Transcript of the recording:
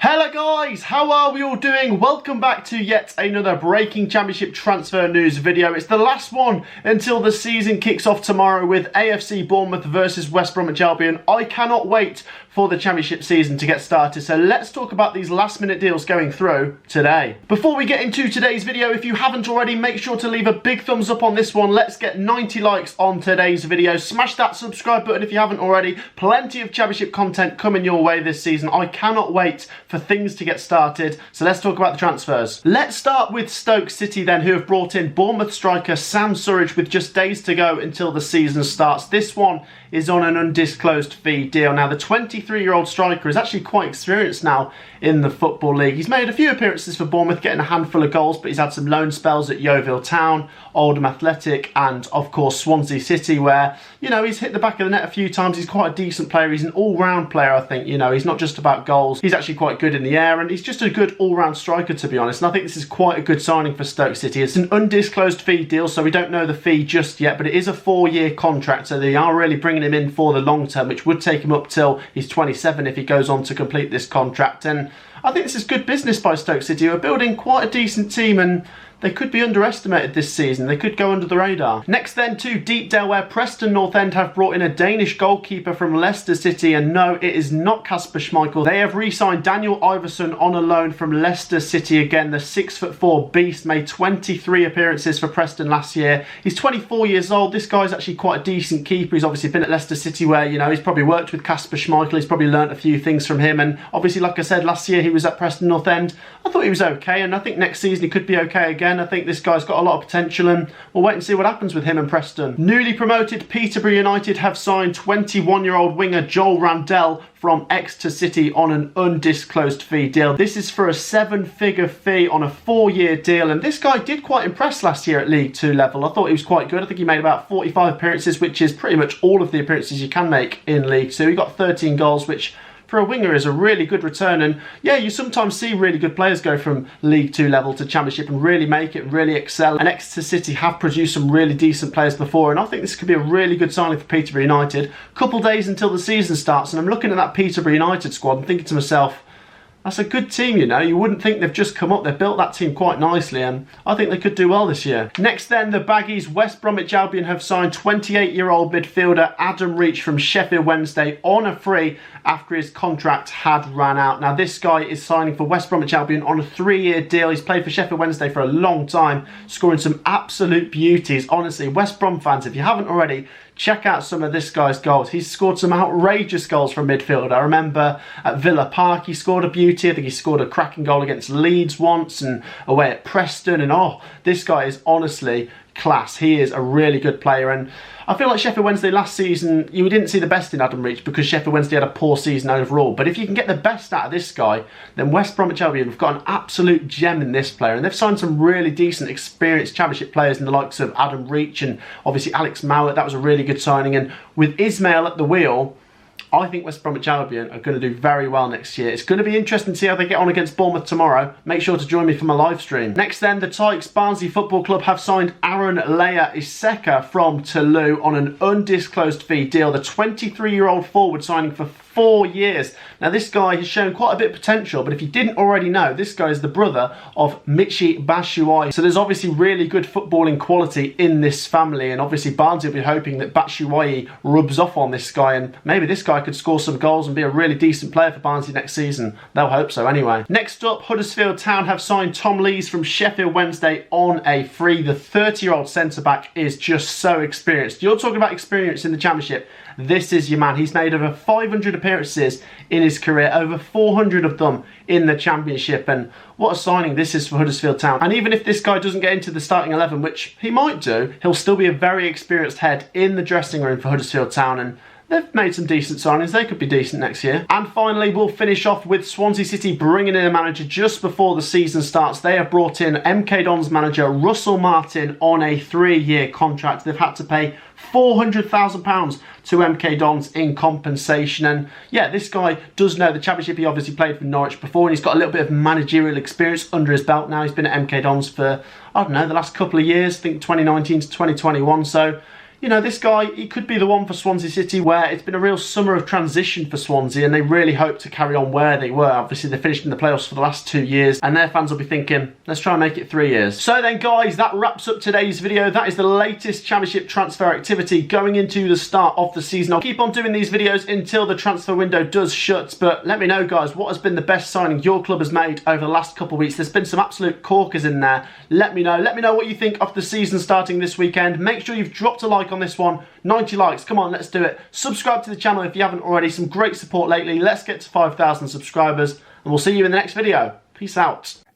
Hello guys, how are we all doing? Welcome back to yet another breaking championship transfer news video. It's the last one until the season kicks off tomorrow with AFC Bournemouth versus West Bromwich Albion. I cannot wait for the championship season to get started, so let's talk about these last minute deals going through today. Before we get into today's video, if you haven't already, make sure to leave a big thumbs up on this one. Let's get 90 likes on today's video. Smash that subscribe button if you haven't already. Plenty of championship content coming your way this season. I cannot wait for things to get started, so let's talk about the transfers. Let's start with Stoke City then, who have brought in Bournemouth striker Sam Surridge with just days to go until the season starts. This one is on an undisclosed fee deal. Now, the 23-year-old striker is actually quite experienced now in the Football League. He's made a few appearances for Bournemouth, getting a handful of goals, but he's had some loan spells at Yeovil Town, Oldham Athletic, and of course Swansea City, where, you know, he's hit the back of the net a few times. He's quite a decent player. He's an all-round player, I think. You know, he's not just about goals. He's actually quite good in the air, and he's just a good all-round striker, to be honest. And I think this is quite a good signing for Stoke City. It's an undisclosed fee deal, so we don't know the fee just yet, but it is a 4-year contract, so they are really bringing him in for the long term, which would take him up till he's 27 if he goes on to complete this contract. And I think this is good business by Stoke City, who are building quite a decent team, and they could be underestimated this season. They could go under the radar. Next then to Deepdale, where Preston North End have brought in a Danish goalkeeper from Leicester City, and no, it is not Kasper Schmeichel. They have re-signed Daniel Iverson on a loan from Leicester City. Again, the 6'4" beast made 23 appearances for Preston last year. He's 24 years old. This guy's actually quite a decent keeper. He's obviously been at Leicester City, where, you know, he's probably worked with Kasper Schmeichel. He's probably learnt a few things from him, and obviously, like I said, last year he was at Preston North End. I thought he was okay, and I think next season he could be okay again. I think this guy's got a lot of potential, and we'll wait and see what happens with him and Preston. Newly promoted Peterborough United have signed 21-year-old winger Joel Randell from Exeter City on an undisclosed fee deal. This is for a 7-figure fee on a 4-year deal, and this guy did quite impress last year at League 2 level. I thought he was quite good. I think he made about 45 appearances, which is pretty much all of the appearances you can make in League 2. He got 13 goals, which for a winger is a really good return. And yeah, you sometimes see really good players go from League 2 level to Championship and really make it, really excel. And Exeter City have produced some really decent players before, and I think this could be a really good signing for Peterborough United. Couple days until the season starts, and I'm looking at that Peterborough United squad and thinking to myself, that's a good team, you know. You wouldn't think they've just come up. They've built that team quite nicely, and I think they could do well this year. Next then, the Baggies, West Bromwich Albion have signed 28-year-old midfielder Adam Reach from Sheffield Wednesday on a free after his contract had ran out. Now, this guy is signing for West Bromwich Albion on a 3-year deal. He's played for Sheffield Wednesday for a long time, scoring some absolute beauties. Honestly, West Brom fans, if you haven't already, check out some of this guy's goals. He's scored some outrageous goals from midfield. I remember at Villa Park he scored a beauty. I think he scored a cracking goal against Leeds once, and away at Preston. And oh, this guy is honestly class. He is a really good player, and I feel like Sheffield Wednesday last season, you didn't see the best in Adam Reach because Sheffield Wednesday had a poor season overall. But if you can get the best out of this guy, then West Bromwich Albion have got an absolute gem in this player, and they've signed some really decent, experienced Championship players in the likes of Adam Reach and obviously Alex Mowat. That was a really good signing, and with Ismail at the wheel, I think West Bromwich Albion are going to do very well next year. It's going to be interesting to see how they get on against Bournemouth tomorrow. Make sure to join me for my live stream. Next then, the Tykes Barnsley Football Club have signed Aaron Leia Iseka from Toulouse on an undisclosed fee deal. The 23-year-old forward signing for 4 years. Now, this guy has shown quite a bit of potential, but if you didn't already know, this guy is the brother of Michy Batshuayi. So there's obviously really good footballing quality in this family, and obviously Barnsley will be hoping that Batshuayi rubs off on this guy, and maybe this guy could score some goals and be a really decent player for Barnsley next season. They'll hope so anyway. Next up, Huddersfield Town have signed Tom Lees from Sheffield Wednesday on a free. The 30-year-old centre-back is just so experienced. You're talking about experience in the Championship. This is your man. He's made over 500 appearances in his career, over 400 of them in the Championship, and what a signing this is for Huddersfield Town. And even if this guy doesn't get into the starting 11, which he might do, he'll still be a very experienced head in the dressing room for Huddersfield Town, and they've made some decent signings. They could be decent next year. And finally, we'll finish off with Swansea City bringing in a manager just before the season starts. They have brought in MK Dons manager Russell Martin on a 3-year contract. They've had to pay £400,000 to MK Dons in compensation. And yeah, this guy does know the Championship. He obviously played for Norwich before, and he's got a little bit of managerial experience under his belt now. He's been at MK Dons for, I don't know, the last couple of years, I think 2019 to 2021. So you know, this guy, he could be the one for Swansea City, where it's been a real summer of transition for Swansea and they really hope to carry on where they were. Obviously, they finished in the playoffs for the last 2 years and their fans will be thinking, let's try and make it 3 years. So then, guys, that wraps up today's video. That is the latest Championship transfer activity going into the start of the season. I'll keep on doing these videos until the transfer window does shut, but let me know, guys, what has been the best signing your club has made over the last couple of weeks. There's been some absolute corkers in there. Let me know. Let me know what you think of the season starting this weekend. Make sure you've dropped a like on this one. 90 likes, come on, let's do it. Subscribe to the channel if you haven't already. Some great support lately. Let's get to 5,000 subscribers and we'll see you in the next video. Peace out.